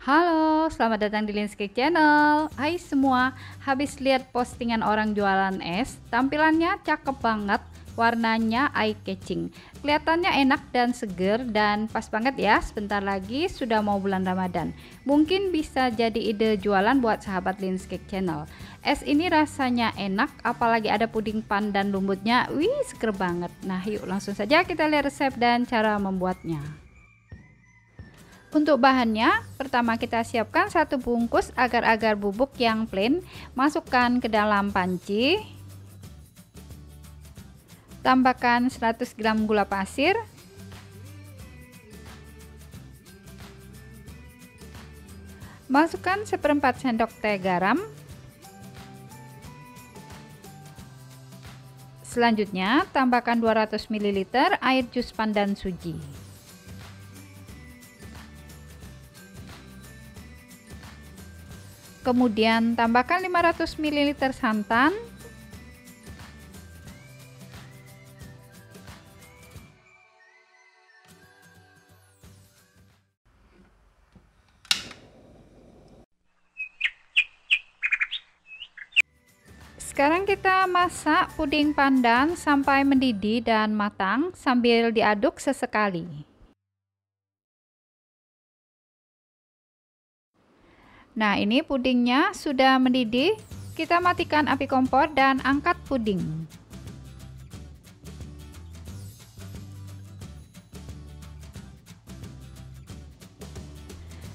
Halo, selamat datang di Linscake Channel. Hai semua, habis lihat postingan orang jualan es, tampilannya cakep banget, warnanya eye catching. Kelihatannya enak dan seger dan pas banget ya, sebentar lagi sudah mau bulan Ramadan. Mungkin bisa jadi ide jualan buat sahabat Linscake Channel. Es ini rasanya enak, apalagi ada puding pandan lembutnya. Wih, seger banget. Nah, yuk langsung saja kita lihat resep dan cara membuatnya. Untuk bahannya, pertama kita siapkan satu bungkus agar-agar bubuk yang plain, masukkan ke dalam panci, tambahkan 100 gram gula pasir, masukkan seperempat sendok teh garam, selanjutnya tambahkan 200 ml air jus pandan suji. Kemudian tambahkan 500 ml santan, sekarang kita masak puding pandan sampai mendidih dan matang sambil diaduk sesekali. Nah, ini pudingnya sudah mendidih. Kita matikan api kompor dan angkat puding.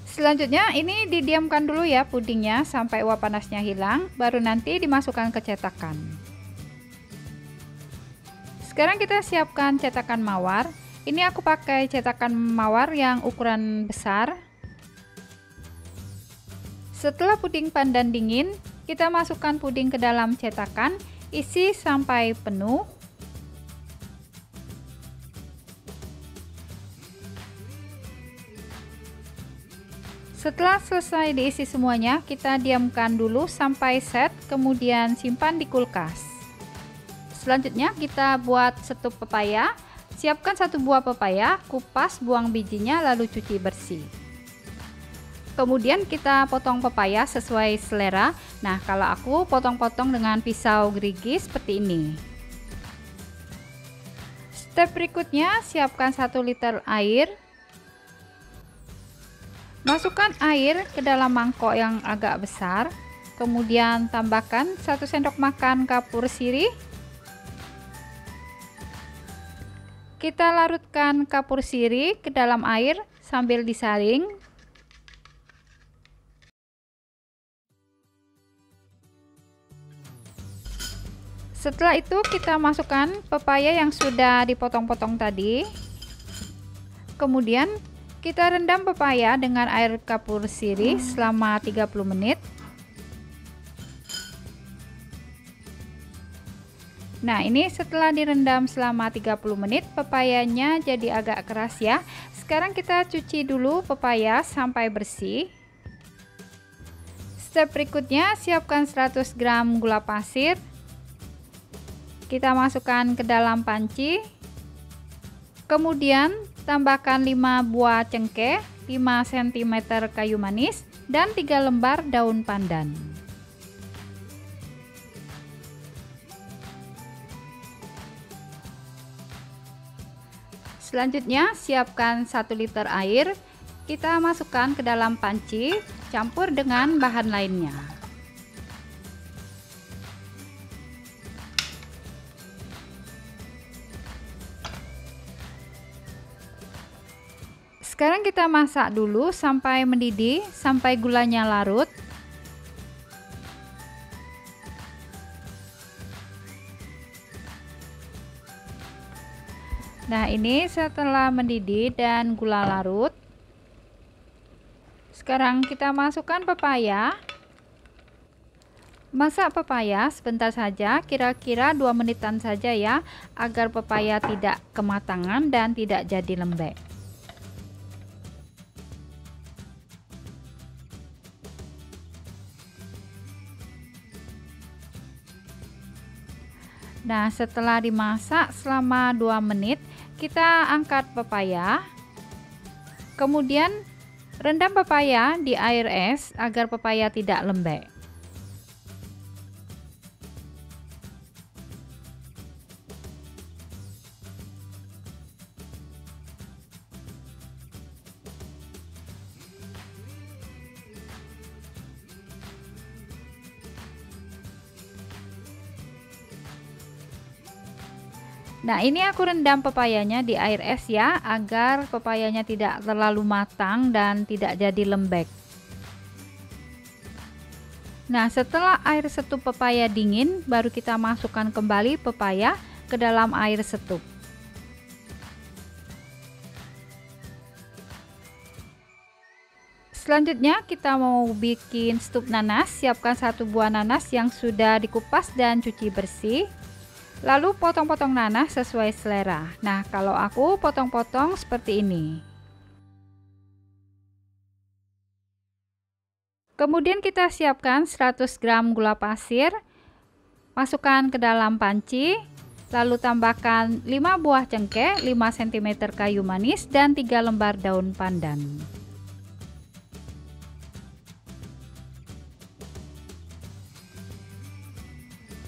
Selanjutnya ini didiamkan dulu ya pudingnya sampai uap panasnya hilang, baru nanti dimasukkan ke cetakan. Sekarang kita siapkan cetakan mawar. Ini aku pakai cetakan mawar yang ukuran besar. Setelah puding pandan dingin, kita masukkan puding ke dalam cetakan, isi sampai penuh. Setelah selesai diisi semuanya, kita diamkan dulu sampai set, kemudian simpan di kulkas. Selanjutnya kita buat setup pepaya. Siapkan satu buah pepaya, kupas, buang bijinya, lalu cuci bersih. Kemudian kita potong pepaya sesuai selera. Nah, kalau aku potong-potong dengan pisau gerigi seperti ini. Step berikutnya, siapkan 1 liter air. Masukkan air ke dalam mangkok yang agak besar. Kemudian tambahkan 1 sendok makan kapur sirih. Kita larutkan kapur sirih ke dalam air sambil disaring. Setelah itu kita masukkan pepaya yang sudah dipotong-potong tadi. Kemudian kita rendam pepaya dengan air kapur sirih selama 30 menit. Nah, ini setelah direndam selama 30 menit, pepayanya jadi agak keras ya. Sekarang kita cuci dulu pepaya sampai bersih. Step berikutnya, siapkan 100 gram gula pasir. Kita masukkan ke dalam panci. Kemudian tambahkan 5 buah cengkeh, 5 cm kayu manis, dan 3 lembar daun pandan. Selanjutnya siapkan 1 liter air. Kita masukkan ke dalam panci, campur dengan bahan lainnya. Sekarang kita masak dulu sampai mendidih, sampai gulanya larut. Nah, ini setelah mendidih dan gula larut. Sekarang kita masukkan pepaya. Masak pepaya sebentar saja, kira-kira 2 menitan saja ya, agar pepaya tidak kematangan dan tidak jadi lembek. Nah, setelah dimasak selama 2 menit, kita angkat pepaya. Kemudian Rendam pepaya di air es agar pepaya tidak lembek. Nah, ini aku rendam pepayanya di air es ya, agar pepayanya tidak terlalu matang dan tidak jadi lembek. Nah, setelah air setup pepaya dingin, baru kita masukkan kembali pepaya ke dalam air setup. Selanjutnya kita mau bikin stup nanas. Siapkan 1 buah nanas yang sudah dikupas dan cuci bersih. Lalu potong-potong nanas sesuai selera. Nah, kalau aku potong-potong seperti ini. Kemudian kita siapkan 100 gram gula pasir. Masukkan ke dalam panci. Lalu tambahkan 5 buah cengkeh, 5 cm kayu manis, dan 3 lembar daun pandan.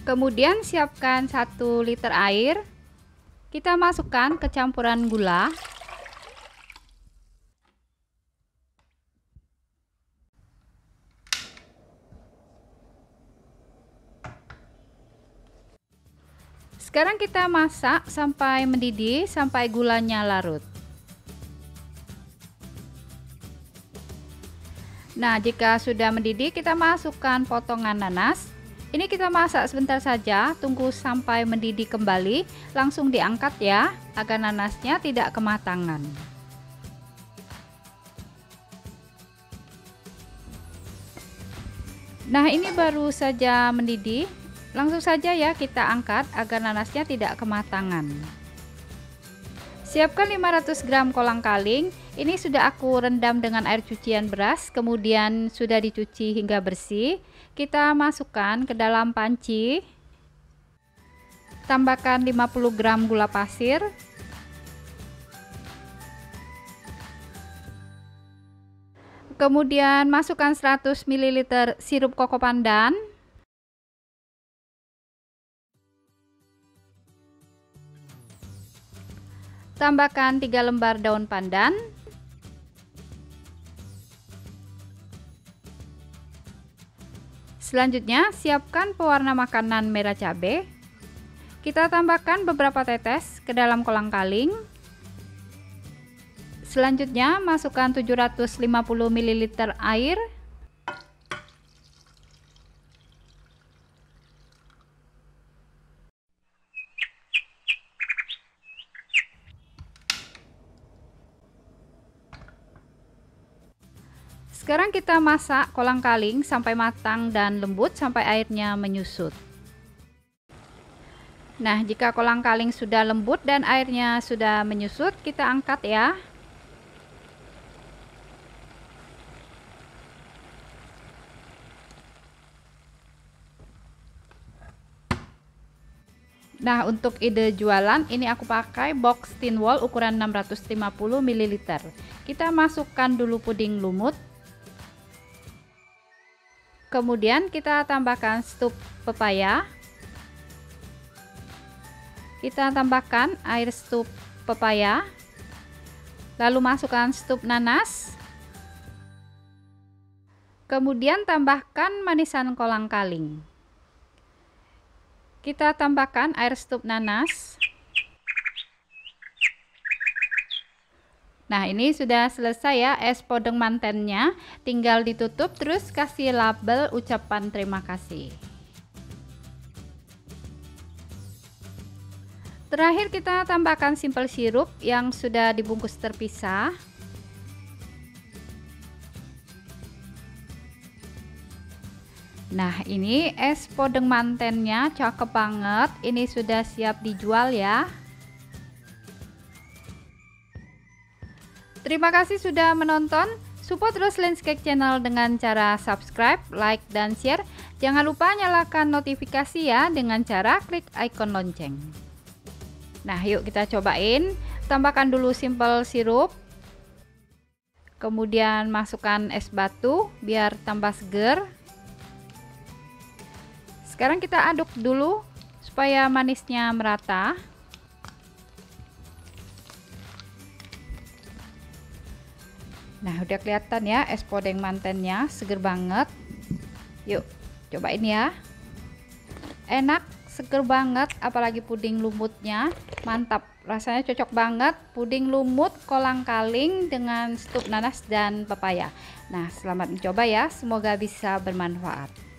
Kemudian siapkan 1 liter air. Kita masukkan ke campuran gula. Sekarang kita masak sampai mendidih, sampai gulanya larut. Nah, jika sudah mendidih, kita masukkan potongan nanas. Ini kita masak sebentar saja, tunggu sampai mendidih kembali, langsung diangkat ya, agar nanasnya tidak kematangan. Nah, ini baru saja mendidih, langsung saja ya kita angkat agar nanasnya tidak kematangan. Siapkan 500 gram kolang-kaling. Ini sudah aku rendam dengan air cucian beras, kemudian sudah dicuci hingga bersih. Kita masukkan ke dalam panci. Tambahkan 50 gram gula pasir. Kemudian masukkan 100 ml sirup koko pandan. Tambahkan 3 lembar daun pandan. Selanjutnya, siapkan pewarna makanan merah cabai. Kita tambahkan beberapa tetes ke dalam kolang-kaling. Selanjutnya, masukkan 750 ml air. Sekarang kita masak kolang-kaling sampai matang dan lembut sampai airnya menyusut. Nah, jika kolang-kaling sudah lembut dan airnya sudah menyusut, kita angkat ya. Nah, untuk ide jualan, ini aku pakai box tin wall ukuran 650 ml. Kita masukkan dulu puding lumut. Kemudian kita tambahkan stup pepaya. Kita tambahkan air stup pepaya. Lalu masukkan stup nanas. Kemudian tambahkan manisan kolang-kaling. Kita tambahkan air stup nanas. Nah, ini sudah selesai ya es podeng mantennya. Tinggal ditutup terus kasih label ucapan terima kasih. Terakhir kita tambahkan simple sirup yang sudah dibungkus terpisah. Nah, ini es podeng mantennya cakep banget. Ini sudah siap dijual ya. Terima kasih sudah menonton. Support terus Landscape Channel dengan cara subscribe, like, dan share. Jangan lupa nyalakan notifikasi ya dengan cara klik icon lonceng. Nah, yuk kita cobain. Tambahkan dulu simple sirup. Kemudian masukkan es batu biar tambah seger. Sekarang kita aduk dulu supaya manisnya merata. Nah, udah kelihatan ya es podeng mantennya, seger banget. Yuk, cobain ya. Enak, seger banget, apalagi puding lumutnya. Mantap, rasanya cocok banget. Puding lumut kolang-kaling dengan stup nanas dan pepaya. Nah, selamat mencoba ya. Semoga bisa bermanfaat.